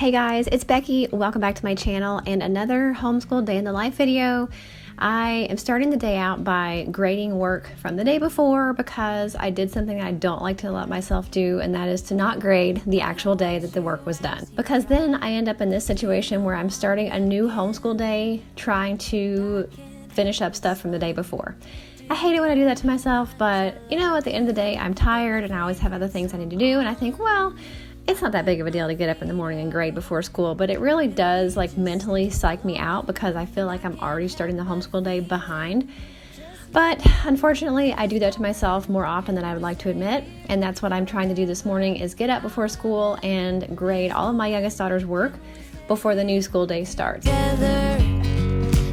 Hey guys, it's Becky. Welcome back to my channel and another homeschool day in the life video. I am starting the day out by grading work from the day before because I did something I don't like to let myself do, and that is to not grade the actual day that the work was done. Because then I end up in this situation where I'm starting a new homeschool day trying to finish up stuff from the day before. I hate it when I do that to myself, but you know, at the end of the day, I'm tired and I always have other things I need to do, and I think, well, it's not that big of a deal to get up in the morning and grade before school, but it really does like mentally psych me out because I feel like I'm already starting the homeschool day behind. But unfortunately, I do that to myself more often than I would like to admit, and that's what I'm trying to do this morning is get up before school and grade all of my youngest daughter's work before the new school day starts. Together,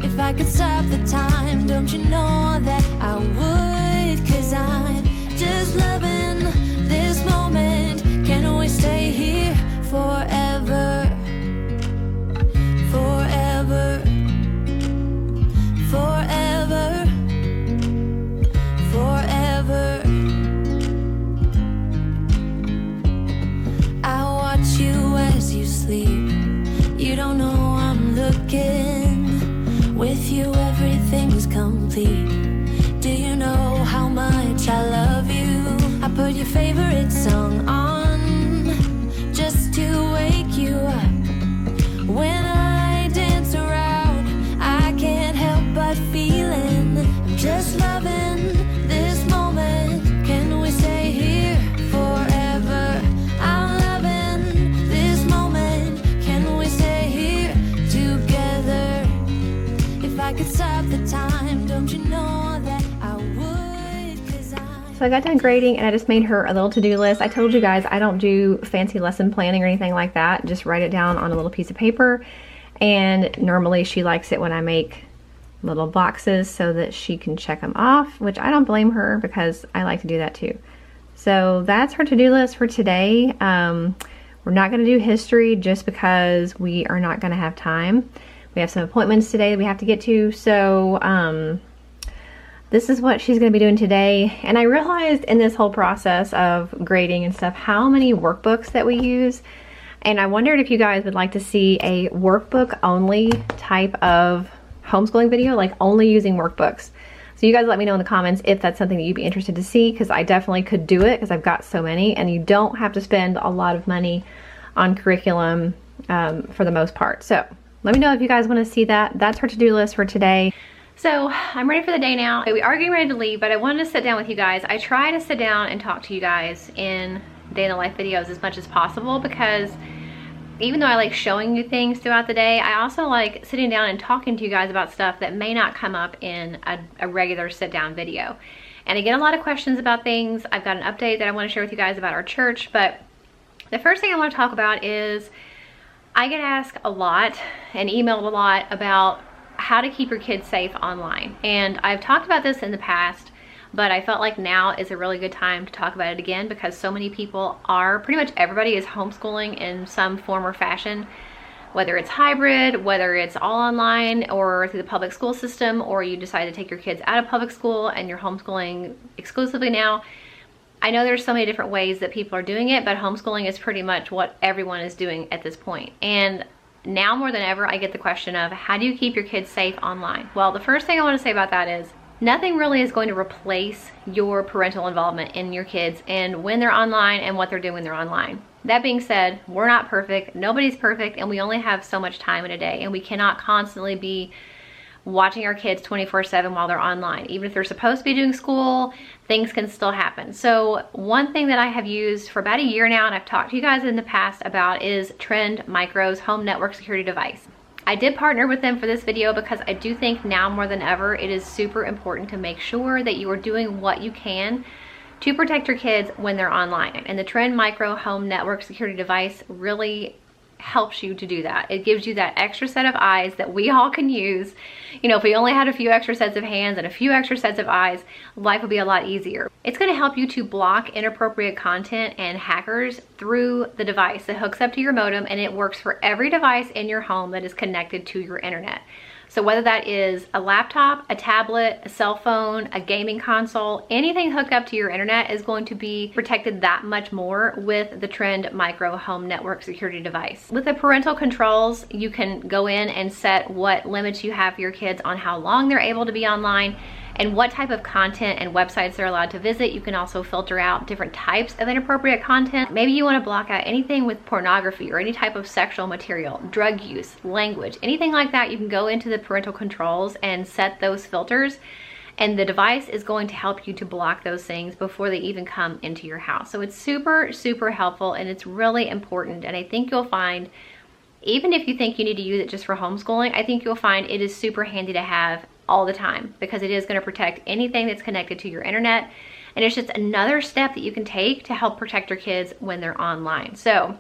if I could stop the time, don't you know that I would? 'Cause I'm just loving this moment. Can we stay here forever? Forever. Forever. Forever. I watch you as you sleep. You don't know I'm looking. With you everything's complete. Do you know how much I love you? I put your favorite song on just to wake you up. When I dance around, I can't help but feeling I'm just loving this moment. Can we stay here forever? I'm loving this moment. Can we stay here together? If I could stop the time, don't you know that I would? 'Cause So I got done grading and I just made her a little to-do list. I told you guys I don't do fancy lesson planning or anything like that. Just write it down on a little piece of paper. And normally she likes it when I make little boxes so that she can check them off, which I don't blame her because I like to do that too. So that's her to-do list for today. We're not going to do history just because we are not going to have time. We have some appointments today that we have to get to. So this is what she's going to be doing today. And I realized in this whole process of grading and stuff how many workbooks that we use. And I wondered if you guys would like to see a workbook only type of homeschooling video, like only using workbooks. So you guys let me know in the comments if that's something that you'd be interested to see, because I definitely could do it because I've got so many, and you don't have to spend a lot of money on curriculum for the most part. So let me know if you guys want to see that. That's her to-do list for today. So I'm ready for the day now. We are getting ready to leave, but I wanted to sit down with you guys. I try to sit down and talk to you guys in day in the life videos as much as possible, because even though I like showing you things throughout the day, I also like sitting down and talking to you guys about stuff that may not come up in a regular sit down video. And I get a lot of questions about things. I've got an update that I want to share with you guys about our church, but the first thing I want to talk about is I get asked a lot and emailed a lot about how to keep your kids safe online. And I've talked about this in the past, but I felt like now is a really good time to talk about it again because so many people are, pretty much everybody is homeschooling in some form or fashion, whether it's hybrid, whether it's all online or through the public school system, or you decide to take your kids out of public school and you're homeschooling exclusively now. I know there's so many different ways that people are doing it, but homeschooling is pretty much what everyone is doing at this point. And now more than ever, I get the question of how do you keep your kids safe online? Well, the first thing I want to say about that is nothing really is going to replace your parental involvement in your kids and when they're online and what they're doing when they're online. That being said, we're not perfect, nobody's perfect, and we only have so much time in a day, and we cannot constantly be watching our kids 24/7 while they're online. Even if they're supposed to be doing school, things can still happen. So one thing that I have used for about a year now, and I've talked to you guys in the past about, is Trend Micro's home network security device. I did partner with them for this video because I do think now more than ever it is super important to make sure that you are doing what you can to protect your kids when they're online. And the Trend Micro home network security device really helps you to do that. It gives you that extra set of eyes that we all can use. You know, if we only had a few extra sets of hands and a few extra sets of eyes, life would be a lot easier. It's going to help you to block inappropriate content and hackers through the device. It hooks up to your modem and it works for every device in your home that is connected to your internet. So whether that is a laptop, a tablet, a cell phone, a gaming console, anything hooked up to your internet is going to be protected that much more with the Trend Micro Home Network Security device. With the parental controls, you can go in and set what limits you have for your kids on how long they're able to be online and what type of content and websites they're allowed to visit. You can also filter out different types of inappropriate content. Maybe you want to block out anything with pornography or any type of sexual material, drug use, language, anything like that. You can go into the parental controls and set those filters, and the device is going to help you to block those things before they even come into your house. So it's super, super helpful, and it's really important. And I think you'll find, even if you think you need to use it just for homeschooling, I think you'll find it is super handy to have all the time, because it is going to protect anything that's connected to your internet. And it's just another step that you can take to help protect your kids when they're online. So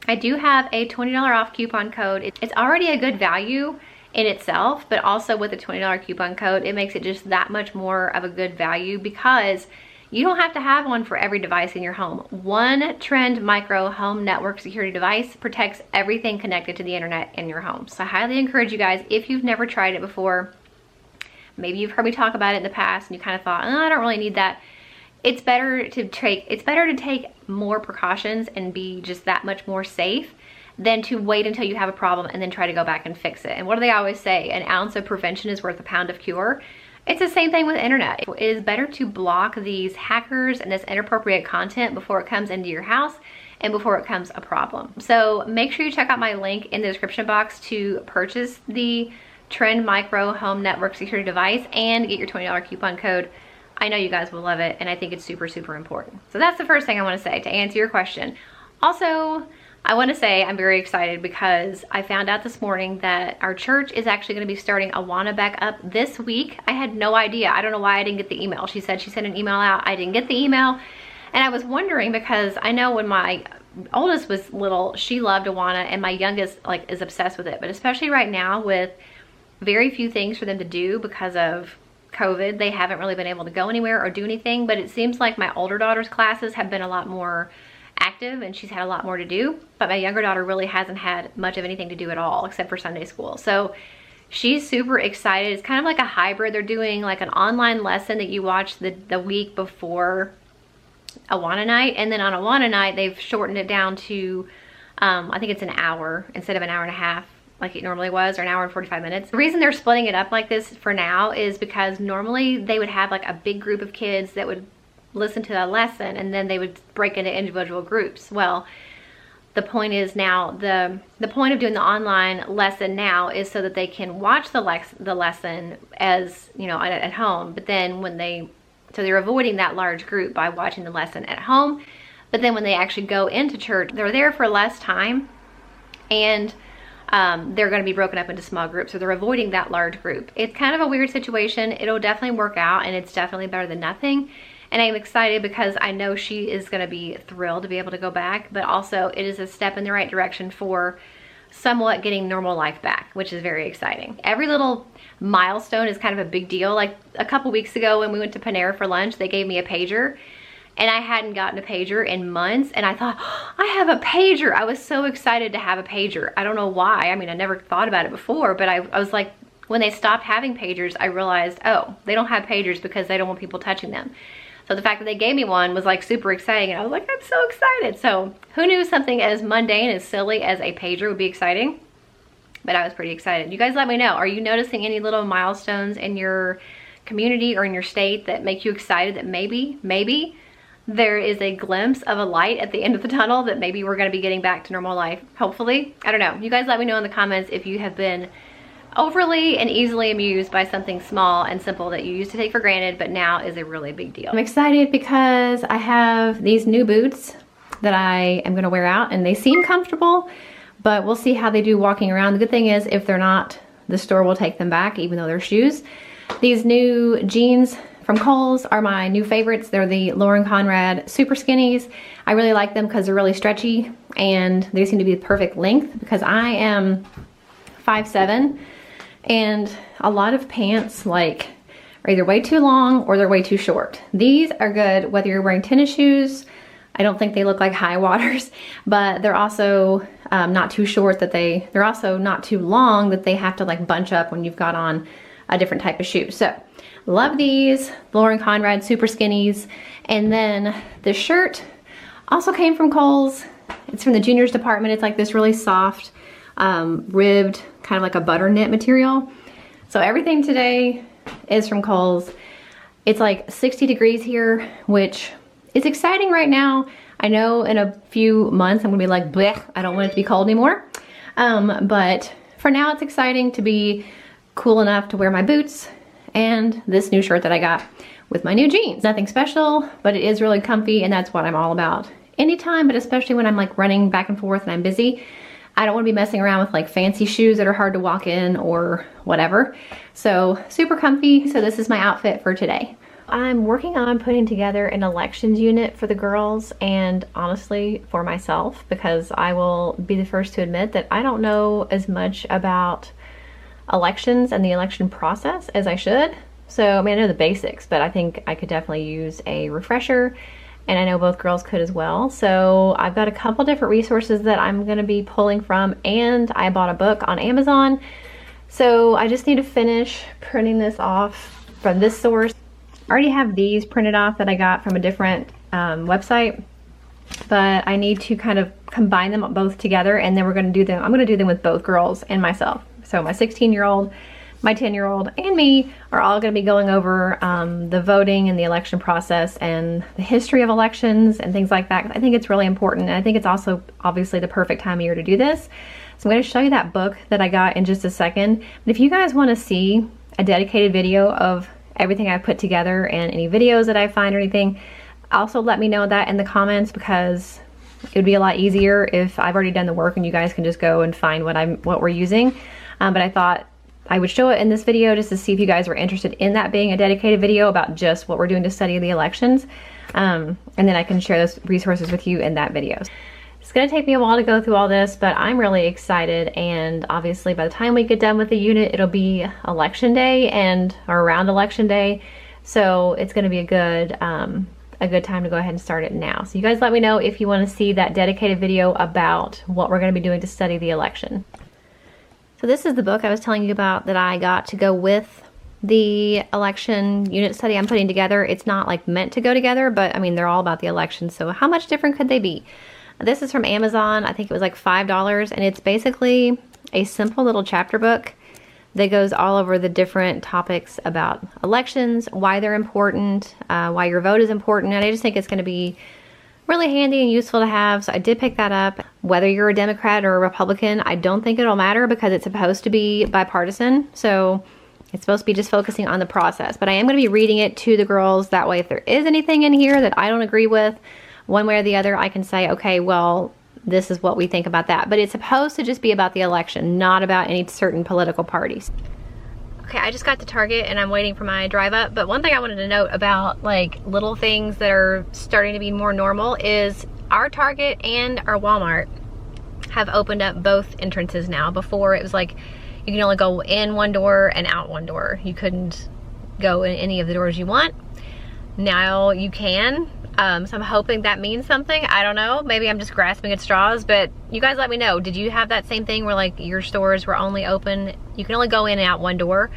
I do have a $20 off coupon code. It's already a good value in itself, but also with a $20 coupon code, it makes it just that much more of a good value, because you don't have to have one for every device in your home. One Trend Micro Home Network Security device protects everything connected to the internet in your home. So I highly encourage you guys, if you've never tried it before, maybe you've heard me talk about it in the past and you kind of thought, oh, I don't really need that. It's better to take more precautions and be just that much more safe than to wait until you have a problem and then try to go back and fix it. And what do they always say? An ounce of prevention is worth a pound of cure. It's the same thing with the internet. It is better to block these hackers and this inappropriate content before it comes into your house and before it becomes a problem. So make sure you check out my link in the description box to purchase the Trend Micro Home Network Security device and get your $20 coupon code. I know you guys will love it, and I think it's super, super important. So that's the first thing I want to say to answer your question. Also, I want to say I'm very excited because I found out this morning that our church is actually going to be starting Awana back up this week. I had no idea. I don't know why I didn't get the email. She said she sent an email out. I didn't get the email. And I was wondering, because I know when my oldest was little, she loved Awana, and my youngest is obsessed with it. But especially right now with very few things for them to do because of COVID, they haven't really been able to go anywhere or do anything. But it seems like my older daughter's classes have been a lot more active and she's had a lot more to do, but my younger daughter really hasn't had much of anything to do at all except for Sunday school. So she's super excited. It's kind of like a hybrid. They're doing like an online lesson that you watch the week before Awana night, and then on Awana night they've shortened it down to I think it's an hour instead of an hour and a half like it normally was, or an hour and 45 minutes. The reason they're splitting it up like this for now is because normally they would have like a big group of kids that would listen to a lesson, and then they would break into individual groups. Well, the point is now, the point of doing the online lesson now is so that they can watch the lesson as, you know, at home, but then so they're avoiding that large group by watching the lesson at home. But then when they actually go into church, they're there for less time, and they're going to be broken up into small groups, so they're avoiding that large group. It's kind of a weird situation. It'll definitely work out, and it's definitely better than nothing. And I'm excited because I know she is going to be thrilled to be able to go back, but also it is a step in the right direction for somewhat getting normal life back, which is very exciting. Every little milestone is kind of a big deal. Like a couple weeks ago when we went to Panera for lunch, they gave me a pager, and I hadn't gotten a pager in months, and I thought, oh, I have a pager. I was so excited to have a pager. I don't know why. I mean, I never thought about it before, but I was like, when they stopped having pagers, I realized, oh, they don't have pagers because they don't want people touching them. So the fact that they gave me one was like super exciting, and I was like, I'm so excited. So who knew something as mundane, as silly as a pager would be exciting? But I was pretty excited. You guys let me know, are you noticing any little milestones in your community or in your state that make you excited that maybe there is a glimpse of a light at the end of the tunnel, that maybe we're going to be getting back to normal life, hopefully? I don't know. You guys let me know in the comments if you have been overly and easily amused by something small and simple that you used to take for granted but now is a really big deal. I'm excited because I have these new boots that I am going to wear out, and they seem comfortable, but we'll see how they do walking around. The good thing is, if they're not, the store will take them back even though they're shoes. These new jeans from Kohl's are my new favorites. They're the Lauren Conrad Super Skinnies. I really like them because they're really stretchy, and they seem to be the perfect length because I am 5'7", and a lot of pants like are either way too long or they're way too short. These are good whether you're wearing tennis shoes. I don't think they look like high waters, but they're also not too short that they're also not too long that they have to like bunch up when you've got on a different type of shoe. So love these Lauren Conrad Super Skinnies. And then the shirt also came from Kohl's. It's from the juniors department. It's like this really soft, ribbed, kind of like a butter knit material. So everything today is from Kohl's. It's like 60 degrees here, which is exciting right now. I know in a few months I'm gonna be like, blech, I don't want it to be cold anymore. But for now it's exciting to be cool enough to wear my boots and this new shirt that I got with my new jeans. Nothing special, but it is really comfy, and that's what I'm all about. Anytime, but especially when I'm like running back and forth and I'm busy, I don't want to be messing around with like fancy shoes that are hard to walk in or whatever. So super comfy. So this is my outfit for today. I'm working on putting together an elections unit for the girls and honestly for myself, because I will be the first to admit that I don't know as much about elections and the election process as I should. So I mean, I know the basics, but I think I could definitely use a refresher, and I know both girls could as well. So I've got a couple different resources that I'm gonna be pulling from, and I bought a book on Amazon. So I just need to finish printing this off from this source. I already have these printed off that I got from a different website, but I need to kind of combine them both together, and then we're gonna do them, I'm gonna do them with both girls and myself. So my 16-year-old, my 10-year-old, and me are all gonna be going over the voting and the election process and the history of elections and things like that. I think it's really important, and I think it's also obviously the perfect time of year to do this. So I'm gonna show you that book that I got in just a second. But if you guys wanna see a dedicated video of everything I've put together and any videos that I find or anything, also let me know that in the comments, because it would be a lot easier if I've already done the work and you guys can just go and find what we're using. But I thought I would show it in this video just to see if you guys were interested in that being a dedicated video about just what we're doing to study the elections. And then I can share those resources with you in that video. It's gonna take me a while to go through all this, but I'm really excited, and obviously by the time we get done with the unit, it'll be election day or around election day. So it's gonna be a good time to go ahead and start it now. So you guys let me know if you wanna see that dedicated video about what we're gonna be doing to study the election. So this is the book I was telling you about that I got to go with the election unit study I'm putting together. It's not like meant to go together, but I mean, they're all about the election, so how much different could they be? This is from Amazon. I think it was like $5, and it's basically a simple little chapter book that goes all over the different topics about elections, why they're important, why your vote is important, and I just think it's gonna be really handy and useful to have. So I did pick that up. Whether you're a Democrat or a Republican, I don't think it'll matter, because it's supposed to be bipartisan. So it's supposed to be just focusing on the process, but I am gonna be reading it to the girls. That way, if there is anything in here that I don't agree with, one way or the other, I can say, okay, well, this is what we think about that. But it's supposed to just be about the election, not about any certain political parties. Okay, I just got to Target and I'm waiting for my drive up. But one thing I wanted to note about like little things that are starting to be more normal is our Target and our Walmart have opened up both entrances now. Before it was like you can only go in one door and out one door. You couldn't go in any of the doors you want. Now you can. So I'm hoping that means something. I don't know. Maybe I'm just grasping at straws, but you guys let me know. Did you have that same thing where like your stores were only open, you can only go in and out one door,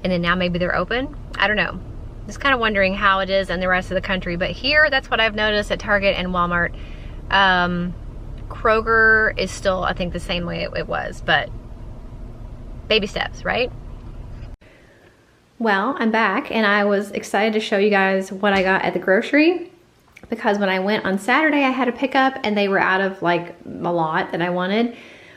and then now maybe they're open? I don't know. Just kind of wondering how it is in the rest of the country. But here, that's what I've noticed at Target and Walmart. Kroger is still, I think, the same way it was, but baby steps, right? Well, I'm back, and I was excited to show you guys what I got at the grocery, because when I went on Saturday, I had a pickup, and they were out of like a lot that I wanted.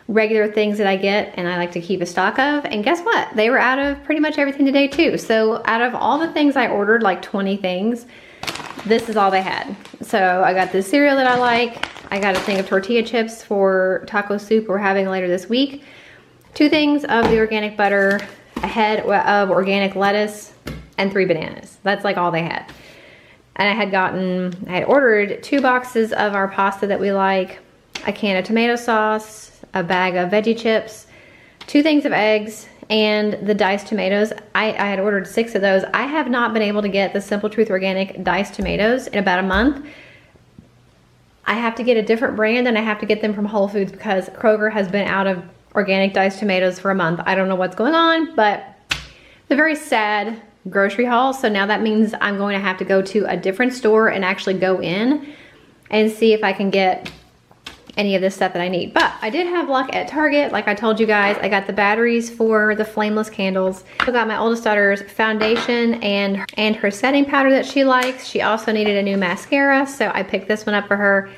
Regular things that I get and I like to keep a stock of, and guess what? They were out of pretty much everything today too. So out of all the things I ordered, like 20 things, this is all they had. So I got this cereal that I like. I got a thing of tortilla chips for taco soup we're having later this week. 2 things of the organic butter, a head of organic lettuce, and 3 bananas. That's like all they had. And I had ordered 2 boxes of our pasta that we like, a can of tomato sauce, a bag of veggie chips, 2 things of eggs, and the diced tomatoes. I had ordered 6 of those. I have not been able to get the Simple Truth Organic diced tomatoes in about a month. I have to get a different brand, and I have to get them from Whole Foods because Kroger has been out of organic diced tomatoes for a month. I don't know what's going on, but it's a very sad grocery haul. So now that means I'm going to have to go to a different store and actually go in and see if I can get any of this stuff that I need. But I did have luck at Target, like I told you guys. I got the batteries for the flameless candles. I got my oldest daughter's foundation and her setting powder that she likes. She also needed a new mascara, so I picked this one up for her.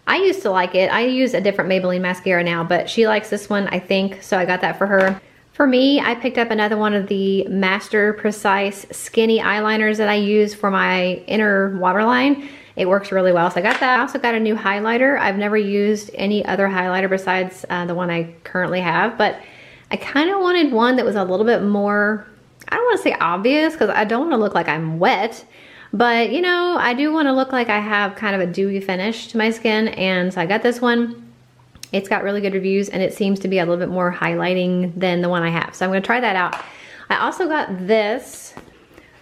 I used to like it. I use a different Maybelline mascara now, but she likes this one, I think, so I got that for her. For me, I picked up another one of the Master Precise Skinny Eyeliners that I use for my inner waterline. It works really well, so I got that. I also got a new highlighter. I've never used any other highlighter besides the one I currently have, but I kind of wanted one that was a little bit more, I don't want to say obvious, because I don't want to look like I'm wet, but you know, I do want to look like I have kind of a dewy finish to my skin, and so I got this one. It's got really good reviews, and it seems to be a little bit more highlighting than the one I have, so I'm going to try that out. I also got this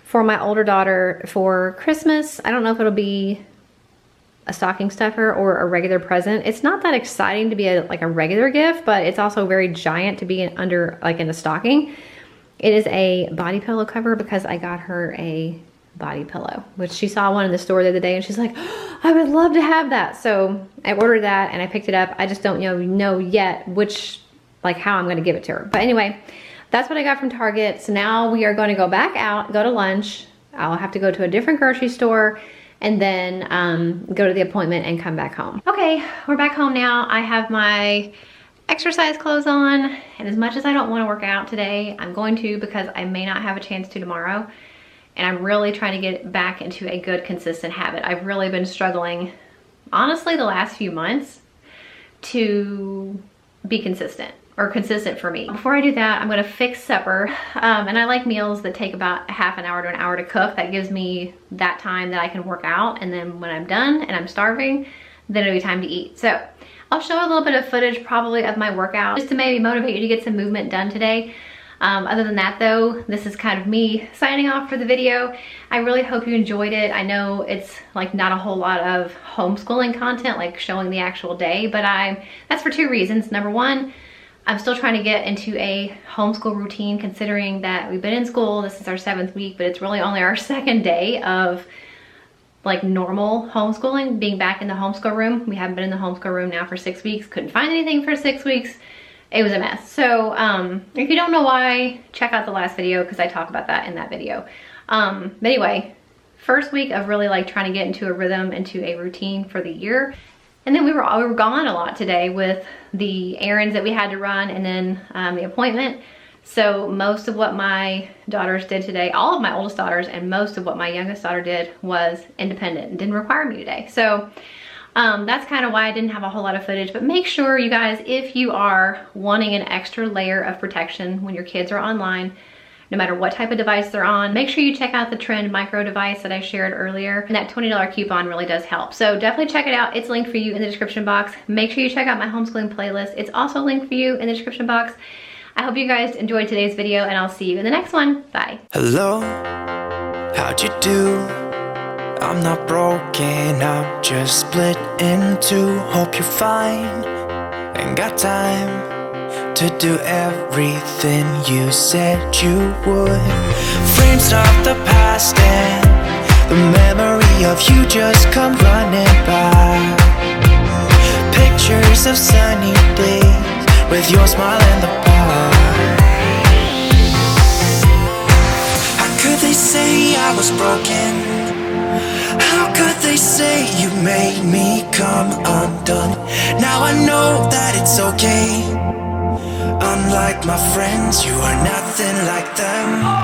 for my older daughter for Christmas. I don't know if it'll be a stocking stuffer or a regular present. It's not that exciting to be like a regular gift, but it's also very giant to be under like in a stocking. It is a body pillow cover because I got her a body pillow, which she saw one in the store the other day and she's like, oh, I would love to have that. So I ordered that and I picked it up. I just don't know yet which, like how I'm gonna give it to her. But anyway, that's what I got from Target. So now we are going to go back out, go to lunch. I'll have to go to a different grocery store and then go to the appointment and come back home. Okay, we're back home now. I have my exercise clothes on, and as much as I don't want to work out today, I'm going to because I may not have a chance to tomorrow. And I'm really trying to get back into a good, consistent habit. I've really been struggling, honestly, the last few months to be consistent. Or consistent for me. Before I do that, I'm gonna fix supper. And I like meals that take about half an hour to an hour to cook. That gives me that time that I can work out. And then when I'm done and I'm starving, then it'll be time to eat. So I'll show a little bit of footage probably of my workout just to maybe motivate you to get some movement done today. Other than that though, this is kind of me signing off for the video. I really hope you enjoyed it. I know it's like not a whole lot of homeschooling content, like showing the actual day, but that's for two reasons. Number one, I'm still trying to get into a homeschool routine considering that we've been in school. This is our 7th week, but it's really only our 2nd day of like normal homeschooling, being back in the homeschool room. We haven't been in the homeschool room now for 6 weeks. Couldn't find anything for 6 weeks. It was a mess. So if you don't know why, check out the last video because I talk about that in that video. But anyway, first week of really like trying to get into a rhythm, into a routine for the year. And then we were gone a lot today with the errands that we had to run and then the appointment. So most of what my daughters did today, all of my oldest daughters and most of what my youngest daughter did was independent and didn't require me today. So that's kind of why I didn't have a whole lot of footage. But make sure you guys, if you are wanting an extra layer of protection when your kids are online, no matter what type of device they're on, make sure you check out the Trend micro device that I shared earlier. And that $20 coupon really does help. So definitely check it out. It's linked for you in the description box. Make sure you check out my homeschooling playlist. It's also linked for you in the description box. I hope you guys enjoyed today's video and I'll see you in the next one. Bye. Hello, how'd you do? I'm not broken, I'm just split in two. Hope you're fine and got time to do everything you said you would. Frames of the past and the memory of you just come running by. Pictures of sunny days with your smile and the bar. How could they say I was broken? How could they say you made me come undone? Now I know that it's okay. Unlike my friends, you are nothing like them.